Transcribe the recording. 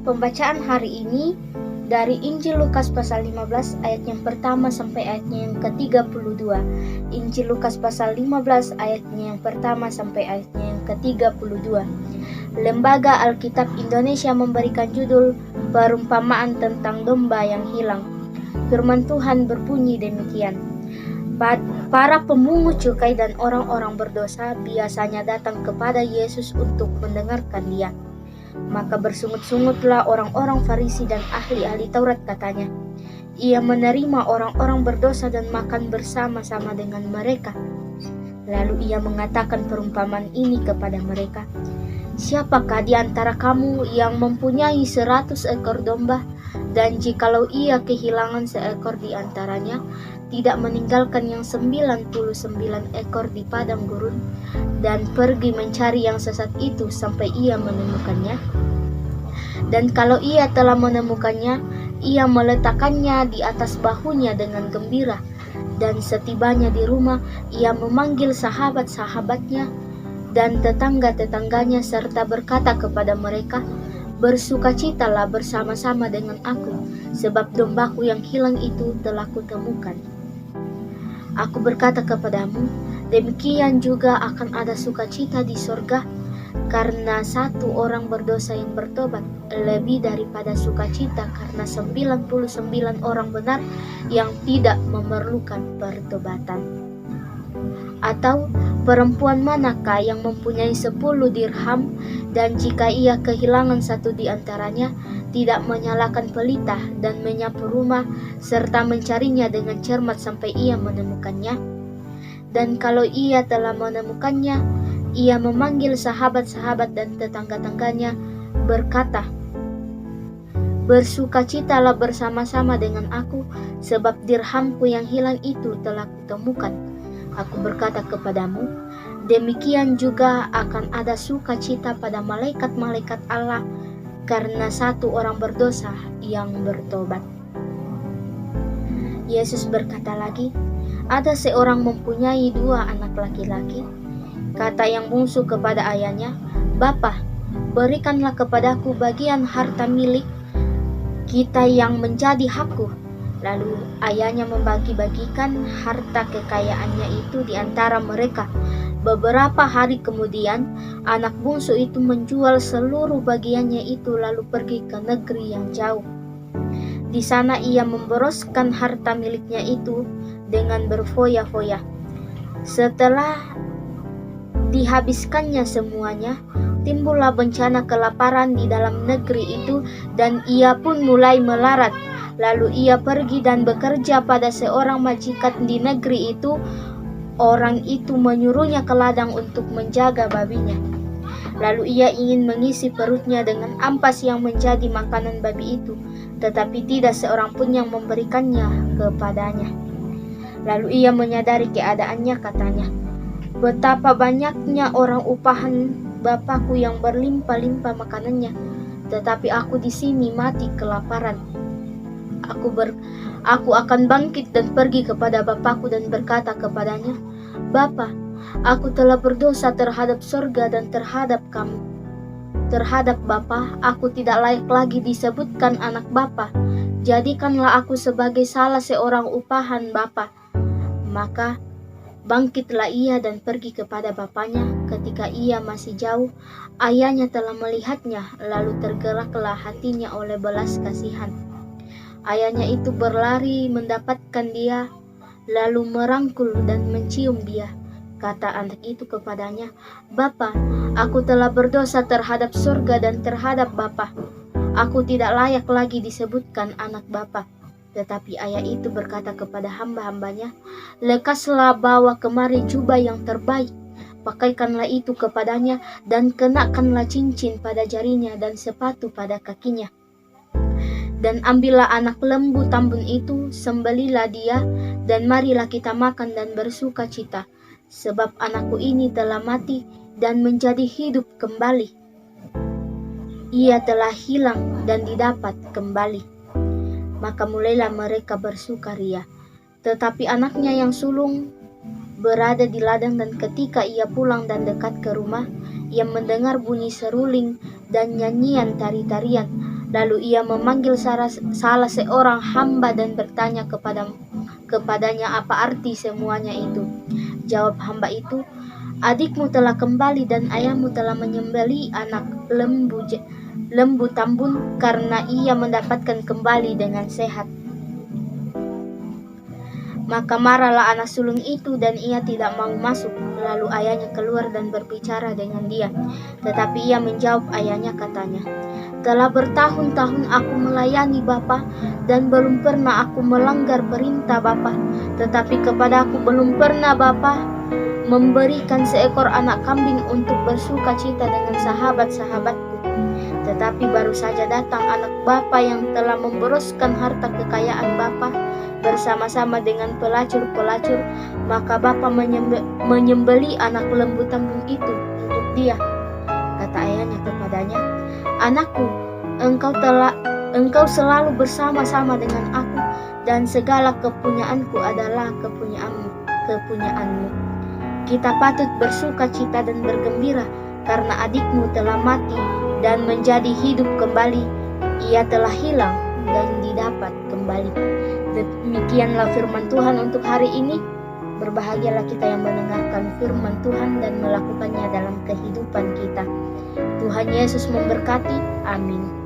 Pembacaan hari ini dari Injil Lukas pasal 15 ayat yang pertama sampai ayatnya yang ke-32. Injil Lukas pasal 15 ayatnya yang pertama sampai ayatnya yang ke-32. Lembaga Alkitab Indonesia memberikan judul Perumpamaan tentang Domba yang Hilang. Firman Tuhan berbunyi demikian. Para pemungut cukai dan orang-orang berdosa biasanya datang kepada Yesus untuk mendengarkan Dia. Maka bersungut-sungutlah orang-orang Farisi dan ahli-ahli Taurat katanya. Ia menerima orang-orang berdosa dan makan bersama-sama dengan mereka. Lalu ia mengatakan perumpamaan ini kepada mereka. Siapakah di antara kamu yang mempunyai 100 ekor domba, dan jikalau ia kehilangan seekor di antaranya, tidak meninggalkan yang 99 ekor di padang gurun, dan pergi mencari yang sesat itu sampai ia menemukannya? Dan kalau ia telah menemukannya, ia meletakkannya di atas bahunya dengan gembira, dan setibanya di rumah, ia memanggil sahabat-sahabatnya dan tetangga-tetangganya serta berkata kepada mereka, "Bersukacitalah bersama-sama dengan aku, sebab dombaku yang hilang itu telah kutemukan." Aku berkata kepadamu, demikian juga akan ada sukacita di sorga karena satu orang berdosa yang bertobat, lebih daripada sukacita karena 99 orang benar yang tidak memerlukan pertobatan. Atau perempuan manakah yang mempunyai 10 dirham, dan jika ia kehilangan satu di antaranya, tidak menyalakan pelita dan menyapu rumah serta mencarinya dengan cermat sampai ia menemukannya? Dan kalau ia telah menemukannya, ia memanggil sahabat-sahabat dan tetangga-tangganya berkata, "Bersukacitalah bersama-sama dengan aku, sebab dirhamku yang hilang itu telah kutemukan." Aku berkata kepadamu, demikian juga akan ada sukacita pada malaikat-malaikat Allah karena satu orang berdosa yang bertobat. Yesus berkata lagi, ada seorang mempunyai 2 anak laki-laki. Kata yang bungsu kepada ayahnya, "Bapa, berikanlah kepadaku bagian harta milik kita yang menjadi hakku." Lalu ayahnya membagi-bagikan harta kekayaannya itu di antara mereka. Beberapa hari kemudian, anak bungsu itu menjual seluruh bagiannya itu lalu pergi ke negeri yang jauh. Di sana ia memboroskan harta miliknya itu dengan berfoya-foya. Setelah dihabiskannya semuanya, timbullah bencana kelaparan di dalam negeri itu dan ia pun mulai melarat. Lalu ia pergi dan bekerja pada seorang majikan di negeri itu. Orang itu menyuruhnya ke ladang untuk menjaga babinya. Lalu ia ingin mengisi perutnya dengan ampas yang menjadi makanan babi itu, tetapi tidak seorang pun yang memberikannya kepadanya. Lalu ia menyadari keadaannya, katanya, "Betapa banyaknya orang upahan Bapakku yang berlimpah-limpah makanannya, tetapi aku di sini mati kelaparan. Aku akan bangkit dan pergi kepada Bapakku dan berkata kepadanya, Bapa, aku telah berdosa terhadap sorga dan terhadap kamu. Terhadap Bapa, aku tidak layak lagi disebutkan anak Bapa. Jadikanlah aku sebagai salah seorang upahan Bapa." Maka bangkitlah ia dan pergi kepada bapaknya. Ketika ia masih jauh, ayahnya telah melihatnya, lalu tergeraklah hatinya oleh belas kasihan. Ayahnya itu berlari mendapatkan dia, lalu merangkul dan mencium dia. Kata anak itu kepadanya, "Bapa, aku telah berdosa terhadap surga dan terhadap Bapa. Aku tidak layak lagi disebutkan anak Bapa." Tetapi ayah itu berkata kepada hamba-hambanya, "Lekaslah bawa kemari jubah yang terbaik, pakaikanlah itu kepadanya, dan kenakanlah cincin pada jarinya dan sepatu pada kakinya. Dan ambillah anak lembu tambun itu, sembelilah dia, dan marilah kita makan dan bersuka cita, sebab anakku ini telah mati dan menjadi hidup kembali. Ia telah hilang dan didapat kembali." Maka mulailah mereka bersukaria. Tetapi anaknya yang sulung berada di ladang, dan ketika ia pulang dan dekat ke rumah, ia mendengar bunyi seruling dan nyanyian tari-tarian. Lalu ia memanggil salah seorang hamba dan bertanya kepadanya apa arti semuanya itu. Jawab hamba itu, adikmu telah kembali dan ayahmu telah menyembelih anak lembu tambun karena ia mendapatkan kembali dengan sehat. Maka marahlah anak sulung itu dan ia tidak mau masuk. Lalu ayahnya keluar dan berbicara dengan dia. Tetapi ia menjawab ayahnya, katanya, telah bertahun-tahun aku melayani Bapa dan belum pernah aku melanggar perintah Bapa. Tetapi kepada aku belum pernah Bapa memberikan seekor anak kambing untuk bersuka cita dengan sahabat-sahabatku. Tetapi baru saja datang anak Bapa yang telah memboroskan harta kekayaan Bapa bersama-sama dengan pelacur-pelacur, maka Bapa menyembeli anak lembu tambun itu untuk dia. Kata ayahnya kepadanya, anakku, engkau selalu bersama-sama dengan aku dan segala kepunyaanku adalah kepunyaanmu. Kita patut bersuka cita dan bergembira karena adikmu telah mati dan menjadi hidup kembali. Ia telah hilang dan didapat kembali. Demikianlah firman Tuhan untuk hari ini. Berbahagialah kita yang mendengarkan firman Tuhan dan melakukannya dalam kehidupan kita. Tuhan Yesus memberkati. Amin.